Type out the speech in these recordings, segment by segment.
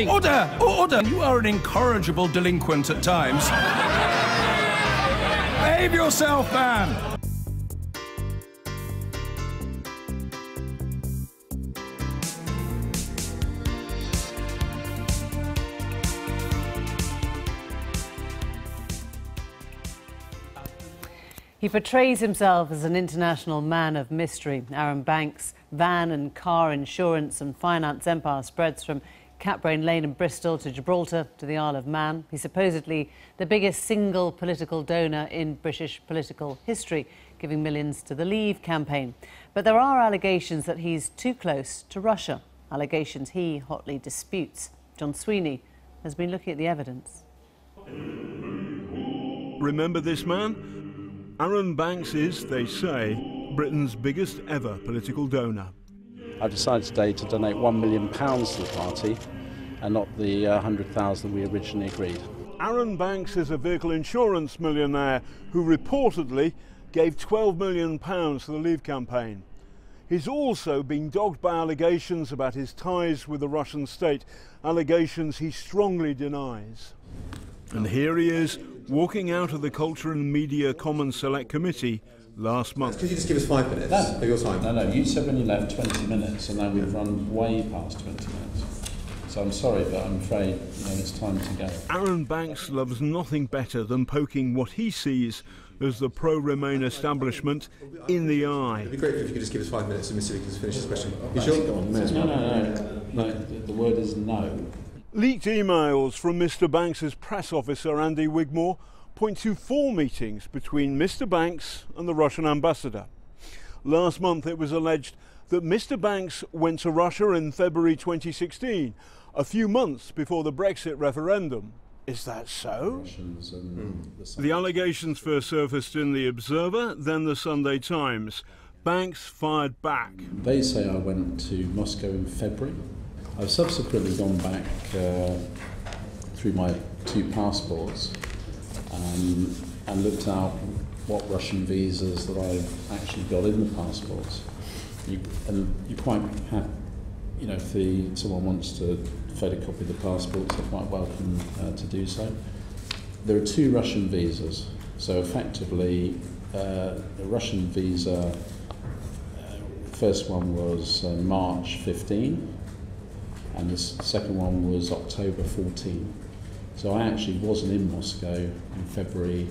Order! Order! You are an incorrigible delinquent at times. Behave yourself, man! He portrays himself as an international man of mystery. Arron Banks' van and car insurance and finance empire spreads from Catbrain Lane in Bristol to Gibraltar to the Isle of Man. He's supposedly the biggest single political donor in British political history, giving millions to the Leave campaign. But there are allegations that he's too close to Russia, allegations he hotly disputes. John Sweeney has been looking at the evidence. Remember this man? Arron Banks is, they say, Britain's biggest ever political donor. I've decided today to donate £1 million to the party and not the 100,000 we originally agreed. Arron Banks is a vehicle insurance millionaire who reportedly gave £12 million to the Leave campaign. He's also been dogged by allegations about his ties with the Russian state, allegations he strongly denies. And here he is, walking out of the Culture and Media Commons Select Committee last month. Could you just give us 5 minutes of your time? No, you said when you left 20 minutes, and now we've run way past 20 minutes. So I'm sorry, but I'm afraid it's time to go. Arron Banks loves nothing better than poking what he sees as the pro-Remain establishment in the eye. It'd be great if you could just give us 5 minutes and Mr. Vickers finish this question. You sure? No, the word is no. Leaked emails from Mr. Banks's press officer, Andy Wigmore, point to 4 meetings between Mr. Banks and the Russian ambassador. Last month it was alleged that Mr. Banks went to Russia in February 2016, a few months before the Brexit referendum. Is that so? The allegations first surfaced in The Observer, then the Sunday Times. Banks fired back. They say I went to Moscow in February. I've subsequently gone back through my 2 passports and looked out what Russian visas that I've actually got in the passports. You quite have, if someone wants to photocopy the passports, they're quite welcome to do so. There are 2 Russian visas, so effectively the Russian visa, first one was March 15, and the second one was October 14. So I actually wasn't in Moscow in February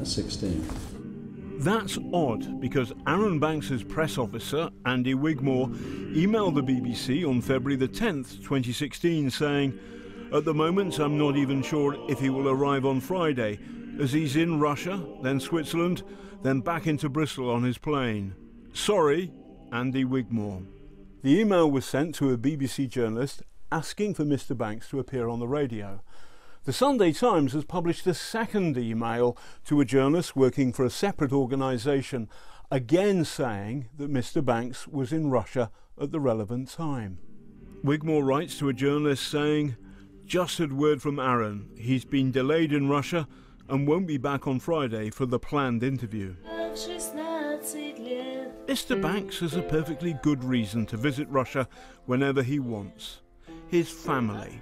16. That's odd, because Arron Banks's press officer, Andy Wigmore, emailed the BBC on February the 10th, 2016, saying, "At the moment, I'm not even sure if he will arrive on Friday, as he's in Russia, then Switzerland, then back into Bristol on his plane. Sorry, Andy Wigmore." The email was sent to a BBC journalist asking for Mr. Banks to appear on the radio. The Sunday Times has published a second email to a journalist working for a separate organisation, again saying that Mr. Banks was in Russia at the relevant time. Wigmore writes to a journalist saying, "Just had word from Arron. He's been delayed in Russia and won't be back on Friday for the planned interview." Mr. Banks has a perfectly good reason to visit Russia whenever he wants. His family.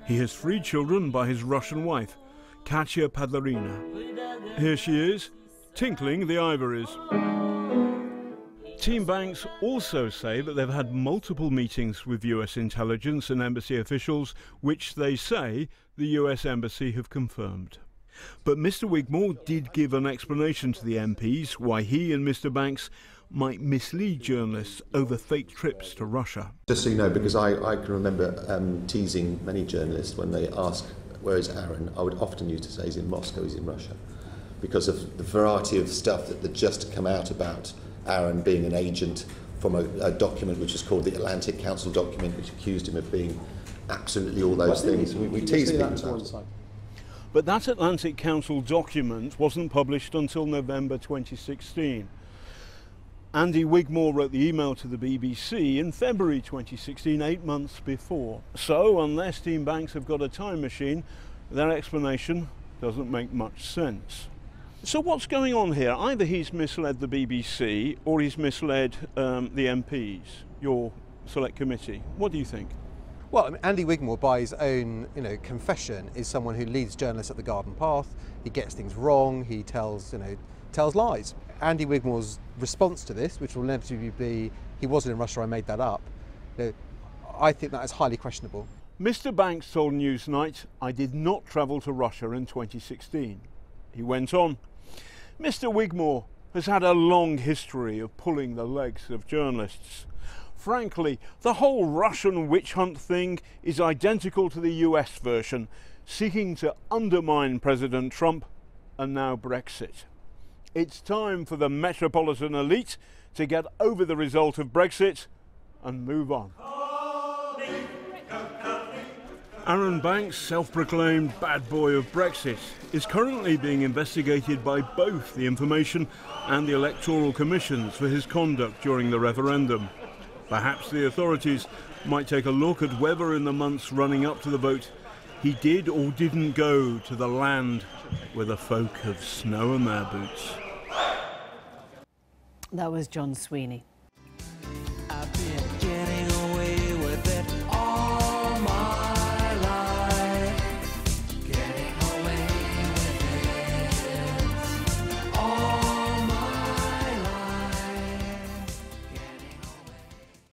He has 3 children by his Russian wife, Katya Padlarina. Here she is, tinkling the ivories. Team Banks also say that they've had multiple meetings with US intelligence and embassy officials, which they say the US embassy have confirmed. But Mr. Wigmore did give an explanation to the MPs why he and Mr. Banks might mislead journalists over fake trips to Russia. Just so you know, because I can remember teasing many journalists when they ask, "Where is Arron?" I would often used to say he's in Moscow, he's in Russia, because of the variety of stuff that had just come out about Arron being an agent from a document which is called the Atlantic Council document, which accused him of being absolutely all those things. We teased people about it. But that Atlantic Council document wasn't published until November 2016. Andy Wigmore wrote the email to the BBC in February 2016, 8 months before. So, unless Team Banks have got a time machine, their explanation doesn't make much sense. So what's going on here? Either he's misled the BBC or he's misled the MPs, your select committee. What do you think? Well, I mean, Andy Wigmore, by his own confession, is someone who leads journalists at the garden path. He gets things wrong. He tells lies. Andy Wigmore's response to this, which will inevitably be, "He wasn't in Russia, I made that up," I think that is highly questionable. Mr. Banks told Newsnight, "I did not travel to Russia in 2016. He went on, "Mr. Wigmore has had a long history of pulling the legs of journalists. Frankly, the whole Russian witch hunt thing is identical to the US version, seeking to undermine President Trump and now Brexit. It's time for the metropolitan elite to get over the result of Brexit and move on." Arron Banks, self-proclaimed bad boy of Brexit, is currently being investigated by both the Information and the Electoral Commissions for his conduct during the referendum. Perhaps the authorities might take a look at whether in the months running up to the vote he did or didn't go to the land where the folk have snow on their boots. That was John Sweeney.